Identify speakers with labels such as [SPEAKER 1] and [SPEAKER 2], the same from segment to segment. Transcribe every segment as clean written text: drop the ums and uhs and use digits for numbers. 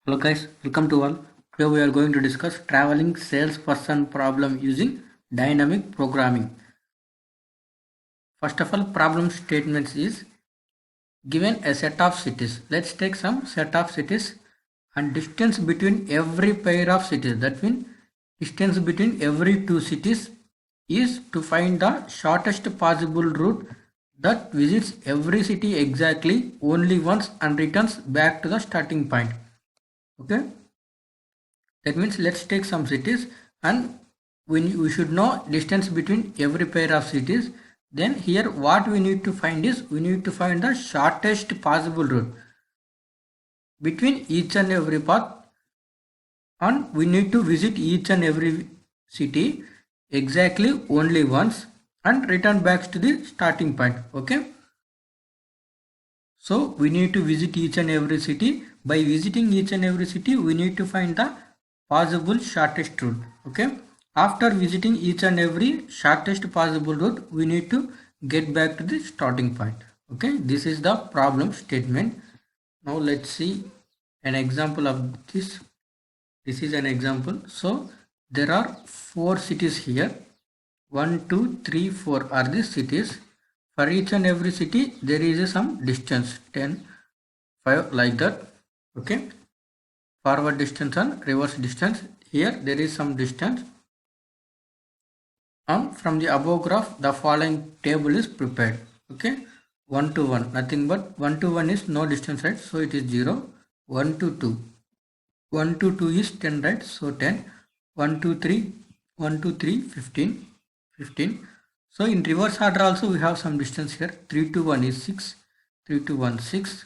[SPEAKER 1] Hello guys, welcome to all. Today we are going to discuss traveling salesperson problem using dynamic programming. First of all, problem statements is given a set of cities. Let's take some set of cities and distance between every pair of cities. That means distance between every two cities is to find the shortest possible route that visits every city exactly only once and returns back to the starting point. Okay. That means let's take some cities and we should know distance between every pair of cities. Then here what we need to find is we need to find the shortest possible route between each and every path, and we need to visit each and every city exactly only once and return back to the starting point. Okay. So we need to visit each and every city. By visiting each and every city, we need to find the possible shortest route. Okay. After visiting each and every shortest possible route, we need to get back to the starting point. Okay. This is the problem statement. Now let's see an example of this. This is an example. So there are 4 cities here. 1, 2, 3, 4 are the cities. For each and every city, there is some distance 10, 5 like that. Okay. Forward distance and reverse distance. Here there is some distance. And from the above graph, the following table is prepared. Okay. 1 to 1, nothing but 1 to 1 is no distance, right? So it is 0. 1 to 2. 1 to 2 is 10, right? So 10. 1 to 3. 1 to 3, 15. 15. So in reverse order also we have some distance here. 3 to 1 is 6. 3 to 1, 6.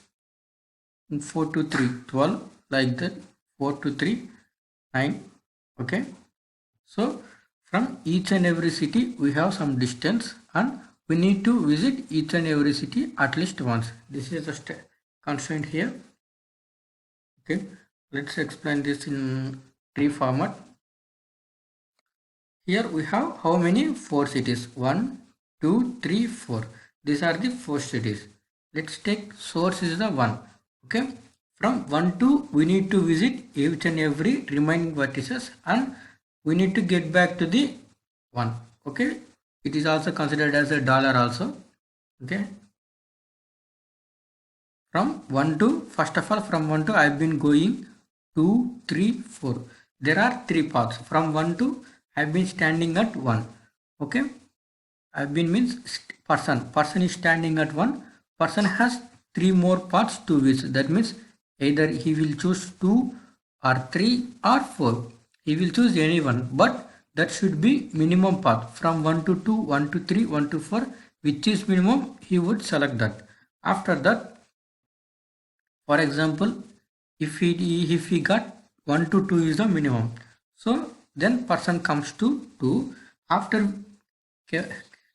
[SPEAKER 1] And 4 to 3, 12. Like that. 4 to 3, 9. Okay. So from each and every city we have some distance and we need to visit each and every city at least once. This is the constraint here. Okay. Let's explain this in tree format. Here we have how many? 4 cities. 1, 2, 3, 4. These are the 4 cities. Let's take source is the 1. Okay. From 1 to we need to visit each and every remaining vertices and we need to get back to the 1. Okay. It is also considered as a dollar also. Okay. From 1 to, first of all, from 1 to I have been going 2, 3, 4. There are 3 paths. From 1 to I have been standing at 1. Okay. I have been means person. Person is standing at 1. Person has 3 more paths to visit. That means either he will choose 2 or 3 or 4. He will choose any one. But that should be minimum path. From 1 to 2, 1 to 3, 1 to 4. Which is minimum, he would select that. After that, for example, if he got 1 to 2 is the minimum. So then person comes to 2. After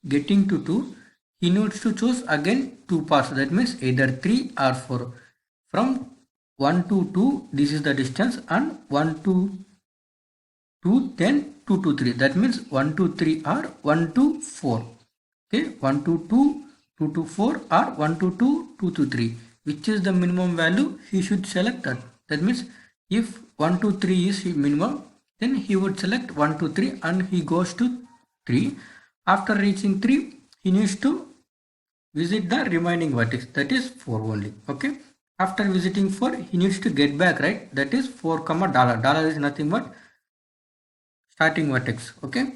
[SPEAKER 1] getting to 2, he needs to choose again 2 paths. That means either 3 or 4. From 1 to 2, this is the distance, and 1 to 2, then 2 to 3. That means 1 to 3 or 1 to 4. Okay, 1 to 2, 2 to 4 or 1 to 2, 2 to 3. Which is the minimum value, he should select that. That means if 1 to 3 is minimum, then he would select 1 to 3 and he goes to 3. After reaching 3, he needs to visit the remaining vertex, that is 4 only. Okay. After visiting 4, he needs to get back, right? That is 4 comma dollar. Dollar is nothing but starting vertex. Okay.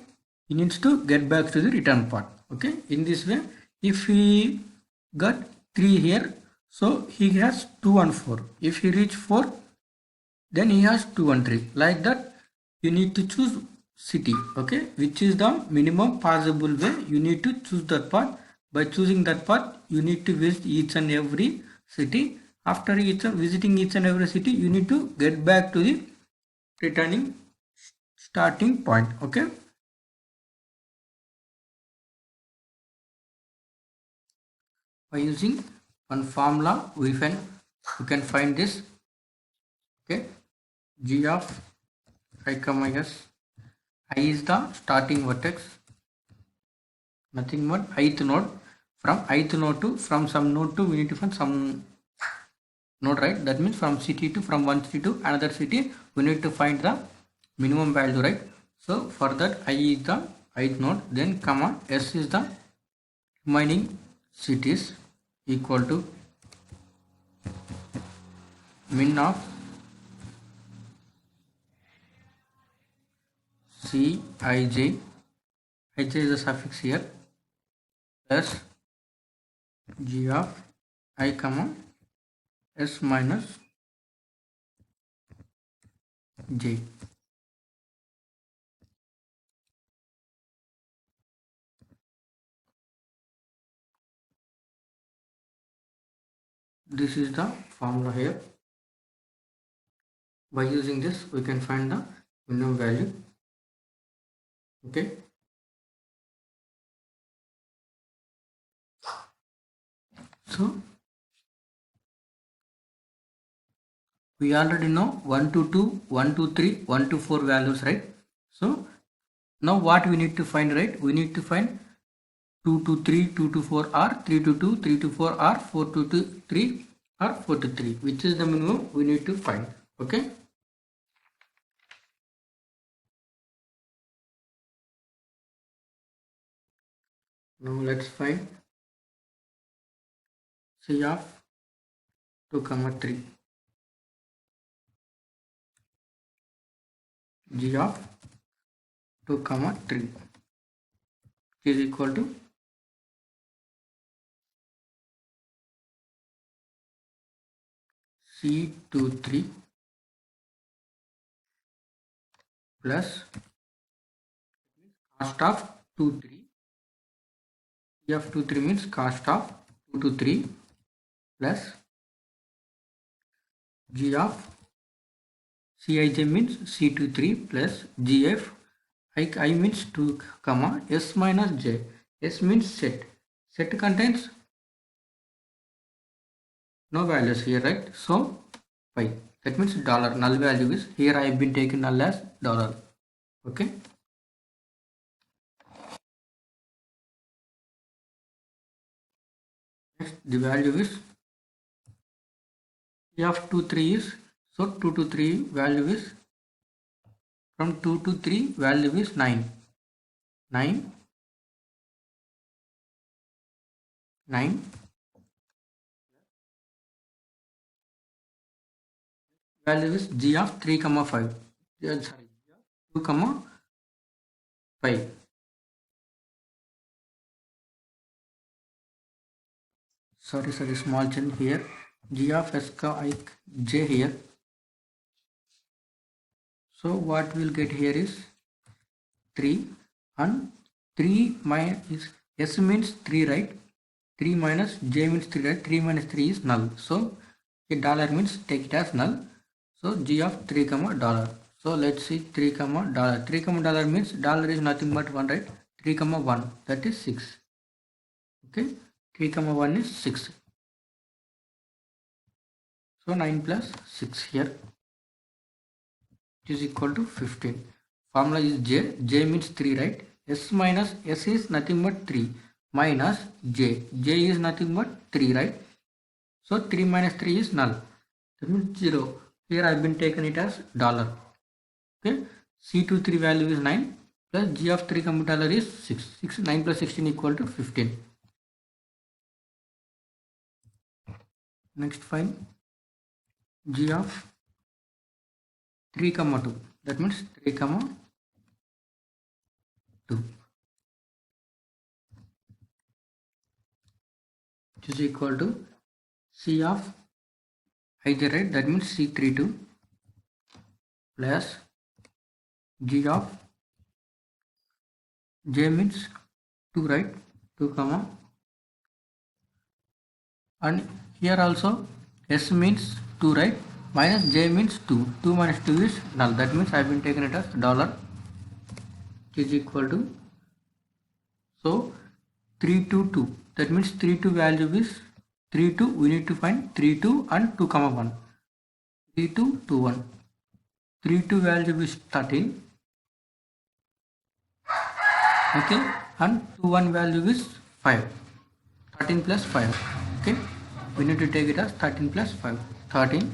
[SPEAKER 1] He needs to get back to the return part. Okay. In this way, if he got 3 here, so he has 2 and 4. If he reach 4, then he has 2 and 3. Like that, you need to choose city. Okay. Which is the minimum possible way. You need to choose that path. By choosing that path, you need to visit each and every city. After visiting each and every city, you need to get back to the returning starting point. Okay. By using one formula, we can find this. Okay. G of I comma S. I is the starting vertex. Nothing but ith node. From ith node to, from some node to, we need to find some node, right? That means from city to, from one city to another city, we need to find the minimum value, right? So for that, I is the ith node, then comma s is the remaining cities, equal to min of Cij, ij is the suffix here, plus g of I comma s minus j. This is the formula here. By using this, we can find the minimum value. Okay. So we already know 1 to 2, 1 to 3, 1 to 4 values, right? So now what we need to find, right? We need to find 2 to 3, 2 to 4 or 3 to 2, 3 to 4 or 4 to 3 or 4 to 3, which is the minimum we need to find. Okay. Now let's find C of 2 comma 3, G of 2 comma 3 is equal to C23 plus cost of 2 3. C of 2 3 means cost of 2 to 3 plus G of Cij means C23 plus GF I means 2 comma S minus J. S means set. Set contains no values here, right? So pi. That means dollar. Null value is here. I have been taken null as dollar. Okay. Next, the value is C of 2 3 is, so 2 to 3 value is, from 2 to 3 value is 9. 9 value is G of 3 comma 5. Sorry, 2 comma 5. Sorry, small change here. G of S ka J here. So what we'll get here is 3, and 3 minus S means 3, right? 3 minus J means 3, right? 3 minus 3 is null. So a dollar means take it as null. So G of 3 comma dollar. So let's see 3 comma dollar. 3 comma dollar means dollar is nothing but 1, right? 3 comma 1, that is 6. Okay, 3 comma 1 is 6. So 9 plus 6 here, which is equal to 15. Formula is J. J means 3, right? S minus S is nothing but 3 minus J. J is nothing but 3, right? So 3 minus 3 is null. That means 0. Here I have been taken it as dollar. Okay. C23 value is 9 plus G of 3 comma dollar is 6. 9 plus 16 equal to 15. Next find G of 3 comma 2. That means 3 comma 2, which is equal to C of ij, right? That means C32 plus G of J means 2, right? 2 comma, and here also S means 2, right? Minus J means 2. 2 minus 2 is null. That means I have been taken it as dollar, which is equal to, so 3 to 2. That means 3 to value is 3 2. We need to find 3 2 and 2 comma 1. 3 2 2 1. 3 2 value is 13. Okay, and 2 1 value is 5. 13 plus 5. Okay, we need to take it as 13 plus 5. 13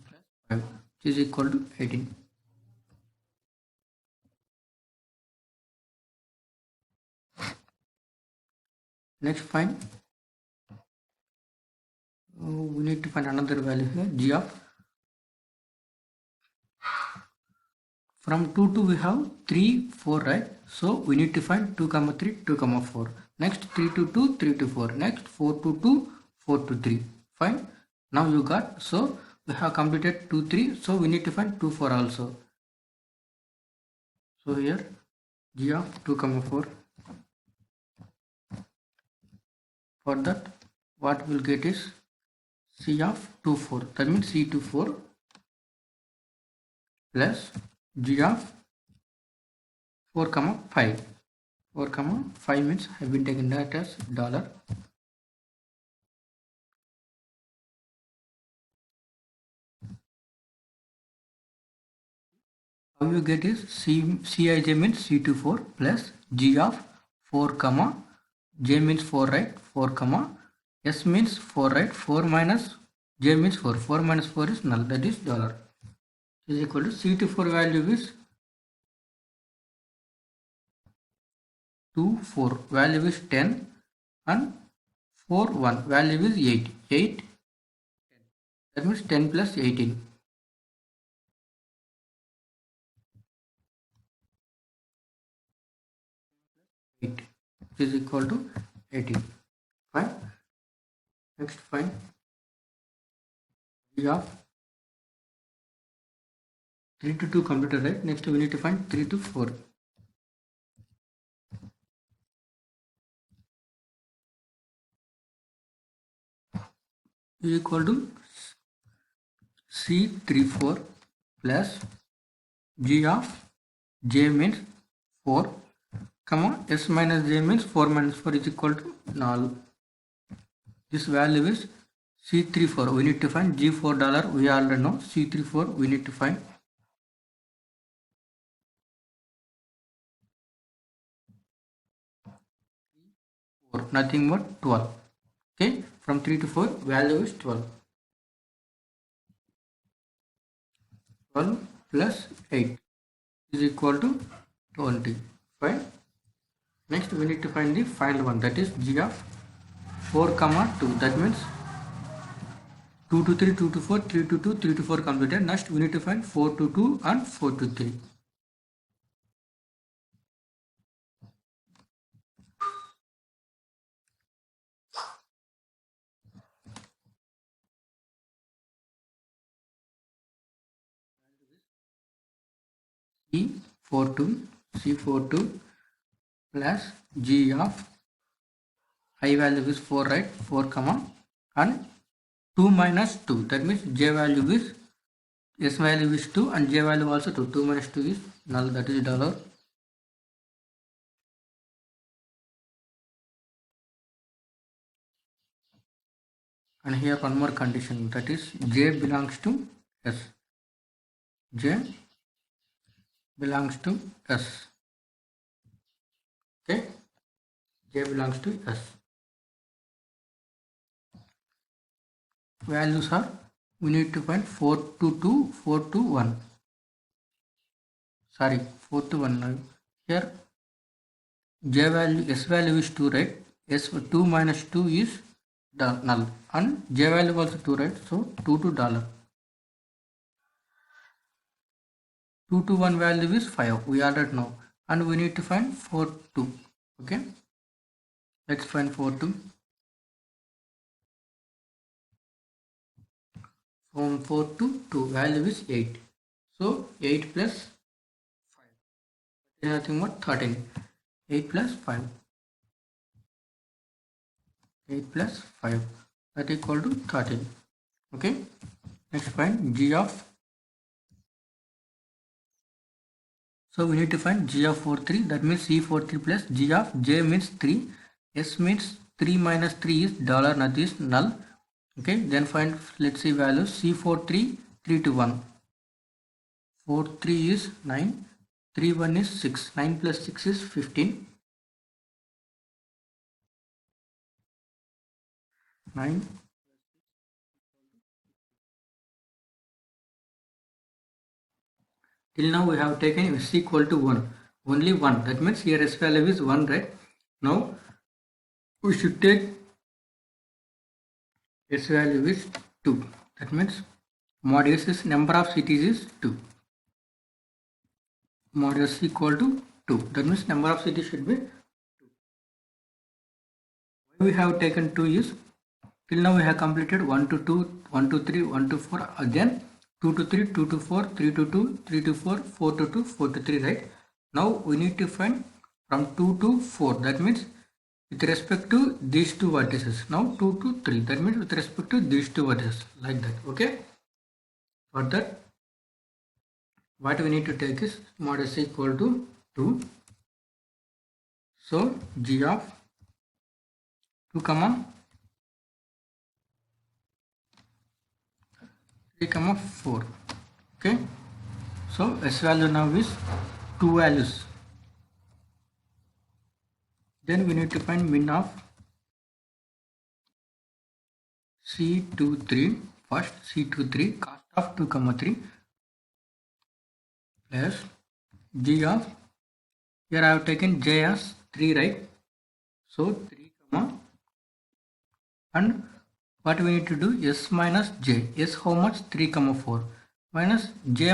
[SPEAKER 1] plus 5, which is equal to 18. Next find, we need to find another value here, g of, from 2 to we have 3 4, right? So we need to find 2 comma 3 2 comma 4. Next 3 to 2 3 to 4. Next 4 to 2 4 to 3. Fine. Now you got, so we have completed 2 3, so we need to find 2 4 also. So here g of 2 comma 4. For that, what we'll get is c of 2 4. That means c 2 4 plus g of 4 comma 5. 4 comma 5 means I have been taken that as dollar. How you get is Cij means C24 plus G of 4 comma, J means 4, right? 4 comma, S means 4, right? 4 minus J means 4. 4 minus 4 is null, that is dollar. Is equal to C24 value is 2 4, value is 10, and 4 1, value is 8. 8, that means 10 plus 18. 8 is equal to 18. Fine. Next find G of 3 to 2 completed, right? Next we need to find 3 to 4. Is equal to C34 plus G of J means 4, comma, S minus J means 4 minus 4 is equal to null. This value is C34. We need to find G4 dollar. We already know C34. We need to find. Nothing but 12. Okay, from 3 to 4, value is 12. 12 plus 8 is equal to 20. Fine. Next, we need to find the final one, that is G of 4 comma 2. That means 2 to 3, 2 to 4, 3 to 2, 3 to 4 completed. Next, we need to find 4 to 2 and 4 to 3. C42 plus G of I value is 4, right? 4 comma, and 2 minus 2. That means J value is, S value is 2 and J value also 2. 2 minus 2 is null, that is dollar. And here one more condition, that is J belongs to S. J belongs to S. Okay, J belongs to S. Values are, we need to find 4 to 2, 4 to 1. Sorry, 4 to 1. Now here J value, S value is 2, right? S 2 minus 2 is null, and J value also 2, right? So 2 to dollar. 2 to 1 value is 5. We already know, and we need to find 4 2. Okay, let's find 4 2. From 4 to 2, value is 8. So 8 plus 5 is nothing but 13. 8 plus 5. 8 plus 5, that equal to 13. Okay, next find G of. So we need to find G of 4 3. That means C43 plus G of J means 3. S means 3 minus 3 is dollar, that is null. Okay, then find, let's see values. C43 3 to 1. 4 3 is 9. 3 1 is 6. 9 plus 6 is 15. 9 Till now we have taken s equal to 1. Only 1. That means here s value is 1, right? Now we should take s value is 2. That means mod s is number of cities is 2. Mod s equal to 2. That means number of cities should be 2. Why we have taken 2 is till now we have completed 1 to 2, 1 to 3, 1 to 4, again 2 to 3, 2 to 4, 3 to 2, 3 to 4, 4 to 2, 4 to 3, right? Now we need to find from 2 to 4. That means with respect to these two vertices. Now 2 to 3. That means with respect to these two vertices. Like that. Okay. For that, what we need to take is mod s equal to 2. So g of 2 comma 3 comma 4. Okay. So s value now is 2 values. Then we need to find min of C23. First C23 cost of 2 comma 3 plus g of, here I have taken j as 3, right? So 3 comma, and what we need to do, s minus j. S how much? 3 comma 4 minus j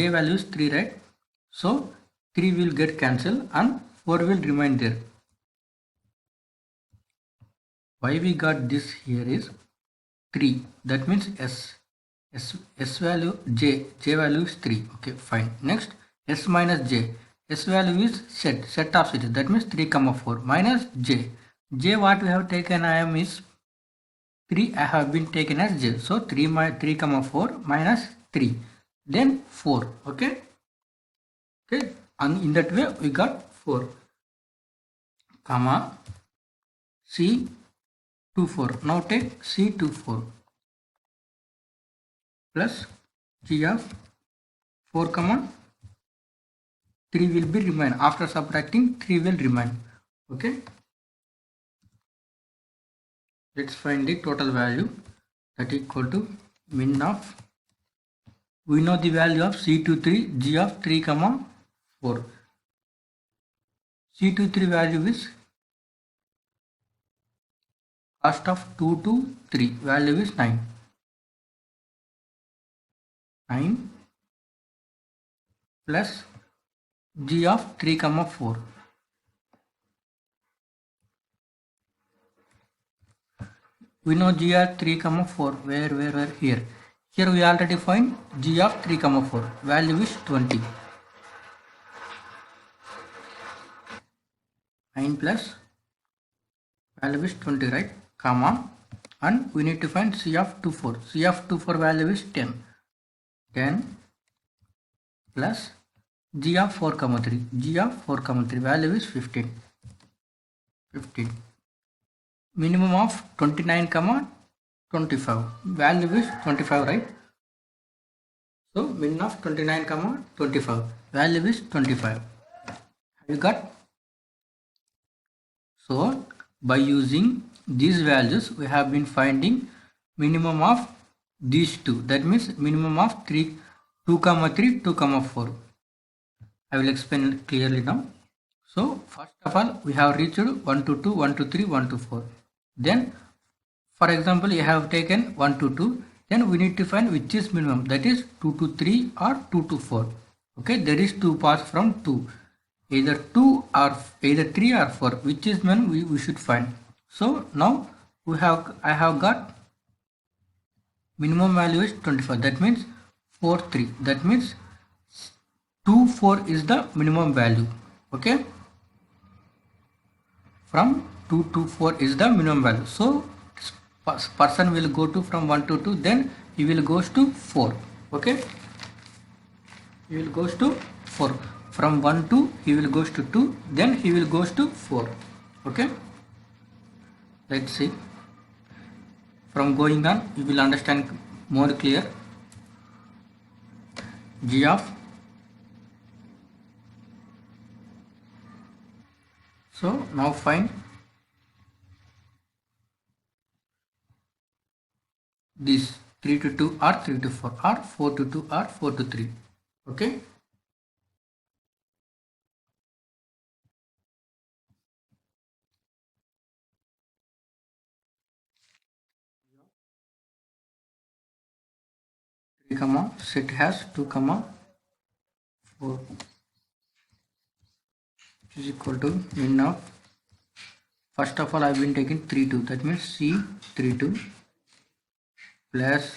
[SPEAKER 1] value is 3, right? So 3 will get cancelled and 4 will remain there. Why we got this here is 3. That means s value j value is 3. Okay, fine. Next s minus j. S value is set of cities. That means 3 comma 4 minus j. J what we have taken I am is 3. I have been taken as j. So 3 comma 4 minus 3. Then 4. Okay. Okay. And in that way we got 4 comma C24. Now take C24 plus g of 4 comma 3 will be remain. After subtracting 3 will remain. Okay. Let's find the total value, that equal to min of, we know the value of C23 g of 3 comma 4. C23 value is cost of 2 to 3, value is 9. 9 plus g of 3 comma 4. We know g of 3 comma 4. Where here. Here we already find g of 3 comma 4. Value is 20. 9 plus value is 20, right? Comma, and we need to find c of 24. C of 24 value is 10. 10 plus g of 4 comma 3. G of 4 comma 3 value is 15. 15. Minimum of 29 comma 25. Value is 25, right? So min of 29 comma 25. Value is 25. Have you got? So by using these values we have been finding minimum of these two. That means minimum of 2 comma 3, 2 comma 4. I will explain it clearly now. So first of all we have reached 1 to 2, 1 to 3, 1 to 4. Then for example you have taken 1 to 2. Then we need to find which is minimum, that is 2 to 3 or 2 to 4. Okay, there is 2 paths from 2. Either 2 or either 3 or 4, which is minimum we should find. So now I have got minimum value is 25. That means 4 3. That means 2 4 is the minimum value. Okay, from 2 to 4 is the minimum value. So person will go to from 1 to 2, then he will goes to 4. Okay, he will goes to 4. From 1 to he will goes to 2, then he will goes to 4. Okay, let's see. From going on you will understand more clear. G of, so now find this 3 to 2 or 3 to 4 or 4 to 2 or 4 to 3. Okay. Three comma set has 2 comma 4 is equal to min of, first of all I've been taking 3 2, that means C 3 2 plus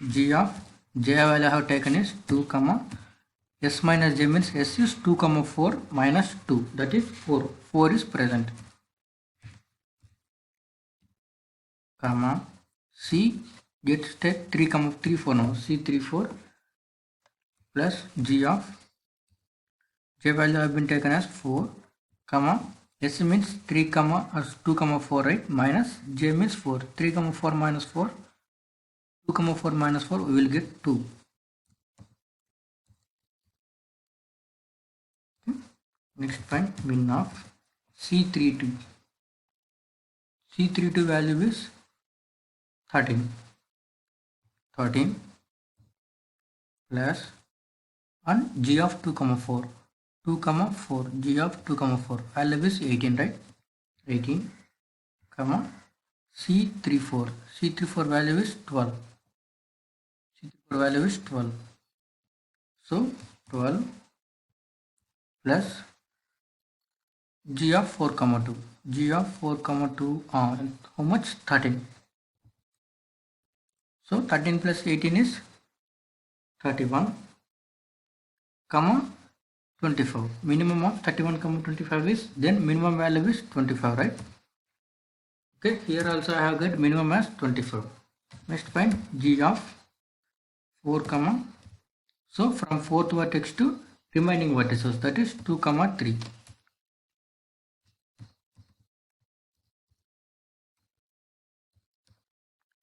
[SPEAKER 1] G of J value I have taken is 2 comma S minus J means S is 2 comma 4 minus 2, that is 4. 4 is present, comma C, let's take 3 comma 3 4 now, C 3 4 plus G of J value have been taken as 4 comma S means 3 comma as 2 comma 4, right, minus J means 4, 3 comma 4 minus 4, 2 comma 4 minus 4, we will get 2. Okay. Next find min of C32. C32 value is 13 plus and G of 2 comma 4 G of 2 comma 4 value is 18, right, 18 comma C34 value is 12, C34 value is 12, so 12 plus G of 4 comma 2 how much, 13, so 13 plus 18 is 31 comma 25, minimum of 31 comma 25 is, then minimum value is 25, right. Okay, here also I have got minimum as 25. Next find G of 4 comma, so from 4th vertex to remaining vertices, that is 2 comma 3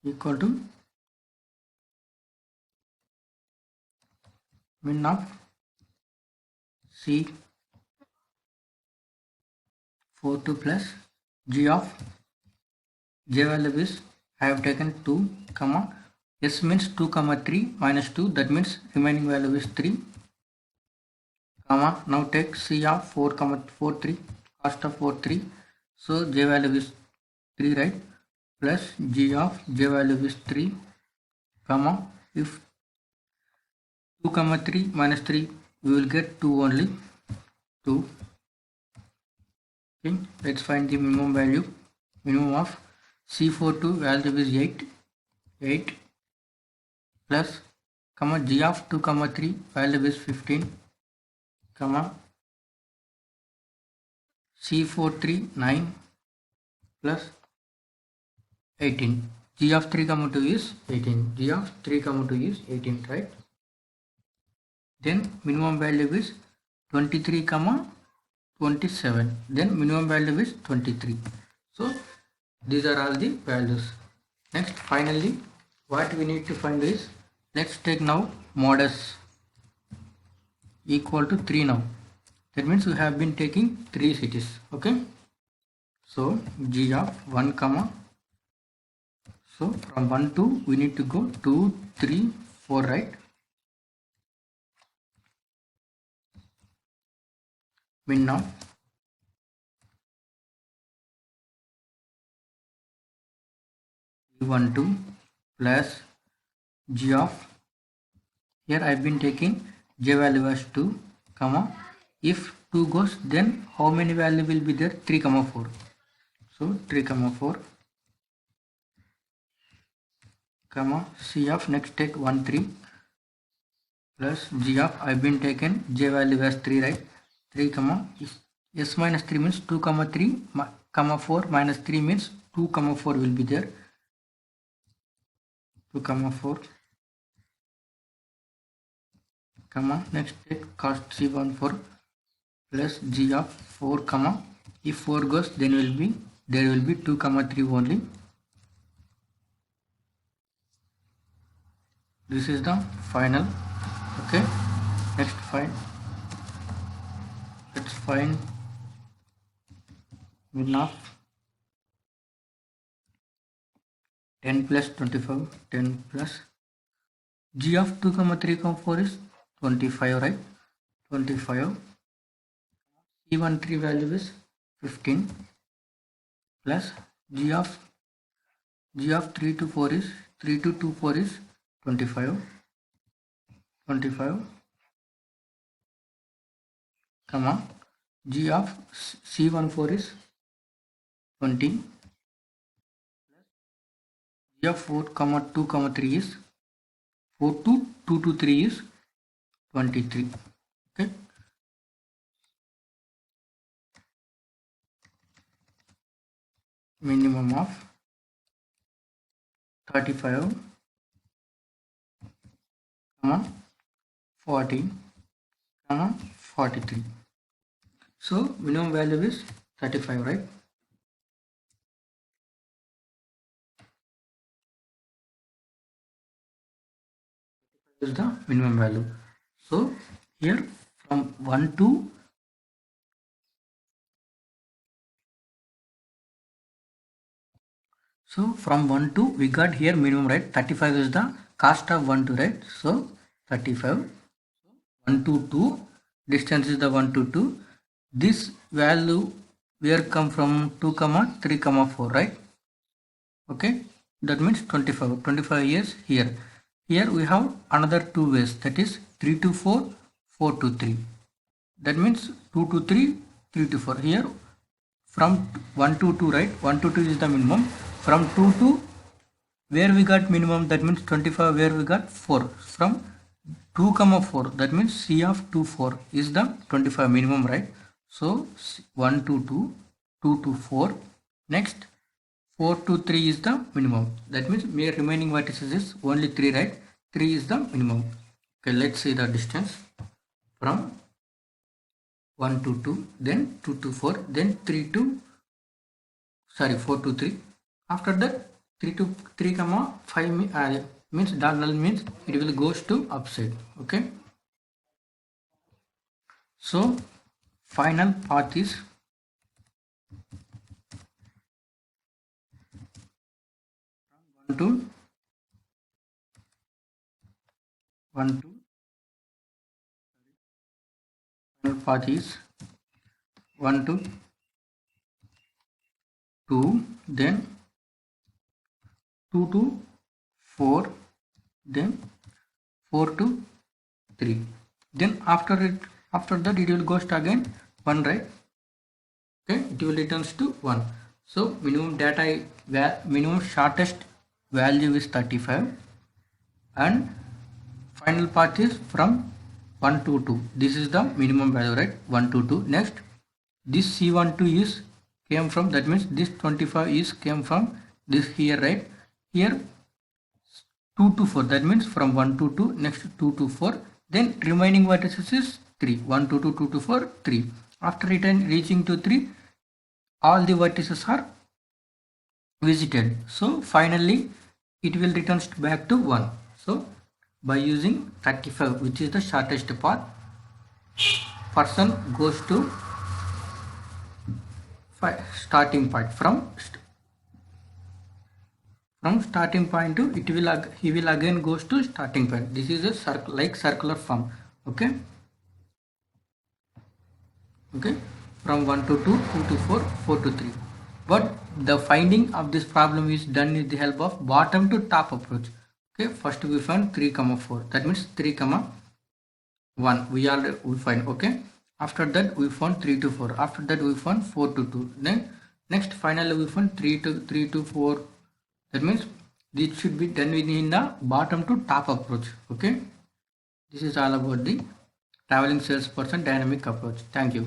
[SPEAKER 1] equal to min of C 4 2 plus G of J value is, I have taken 2 comma S means 2 comma 3 minus 2, that means remaining value is 3 comma, now take C of 4 comma 4 3, cost of 4 3, so J value is 3, right, plus G of J value is 3 comma, if 2 comma 3 minus 3, we will get 2 only, 2. Okay, let's find the minimum value. Minimum of C42 value is 8 plus comma G of 2 comma 3 value is 15 comma C43 9 plus 18. G of 3 comma 2 is 18. G of 3 comma 2 is 18, right? Then minimum value is 23 comma 27. Then minimum value is 23. So these are all the values. Next, finally, what we need to find is, let's take now modus equal to 3 now. That means we have been taking 3 cities. Okay. So G of 1 comma. So from 1 to we need to go 2, 3, 4, right? Min of G12 plus G of, here I've been taking J value as 2 comma, if 2 goes then how many value will be there, 3 comma 4, so 3 comma 4 comma C of, next take 1 3 plus G of, I've been taken J value as 3, right, 3 comma, if S minus 3 means 2 comma 3 comma 4 minus 3 means 2 comma 4 will be there, 2 comma 4 comma, next take cost C14 plus G of 4 comma, if 4 goes then there will be 2 comma 3 only. This is the final. Okay, next let's find min of 10 plus 25, 10 plus G of 2 comma 3 comma 4 is 25, right? 25. C13 value is 15 plus G of 3 to 4 is 3 to 2 4 is 25, comma G of C14 is 20, G of 4 comma 2 comma 3 is 4 to 2 to 3 is 23. Okay. Minimum of 35, comma 40, comma 43. So minimum value is 35, right? Is the minimum value. So here from 1 to from 1 to we got here minimum, right? 35 is the cost of 1 to, right? So 35, 1 to 2, distance is the 1 to 2. This value where come from 2 comma 3 comma 4, right? Okay, that means 25 years here. Here we have another two ways, that is 3 to 4, 4 to 3. That means 2 to 3, 3 to 4. Here from 1 to 2, right? 1 to 2 is the minimum. From 2 to where we got minimum, that means 25, where we got 4. From 2 comma 4, that means C of 2 4 is the 25 minimum, right? So 1 to 2, 2 to 4. Next 4 to 3 is the minimum. That means remaining vertices is only 3, right? 3 is the minimum. Okay, let's see the distance from 1 to 2, then 2 to 4, then 4 to 3. After that 3 to 3 comma 5 means null means it will goes to upside. Okay, so final path is 1 to final path is 1 to 2, then 2 to 4, then 4 to 3. Then after that it will goes to again 1, right? Okay, it will returns to 1. So minimum shortest value is 35 and final path is from 1 to 2. This is the minimum value, right? 1 to 2. Next, this C12 is came from, that means this 25 is came from this here, right? Here 2 to 4, that means from 1 to 2, next 2 to 4, then remaining vertices is 3, 1 to 2, 2 to 4, 3. After reaching to 3, all the vertices are visited. So finally it will returns back to 1. So by using 35, which is the shortest path, person goes to starting point. From starting point to he will again goes to starting point. This is a circular form. Okay, from 1 to 2, 2 to 4, 4 to 3. But the finding of this problem is done with the help of bottom to top approach. Okay, first we find 3 comma 4, that means 3 comma 1 we find. Okay, after that we found 3 to 4, after that we found 4 to 2, then next finally we found 3 to 4. That means this should be done within the bottom to top approach. Okay, this is all about the traveling salesperson dynamic approach. Thank you.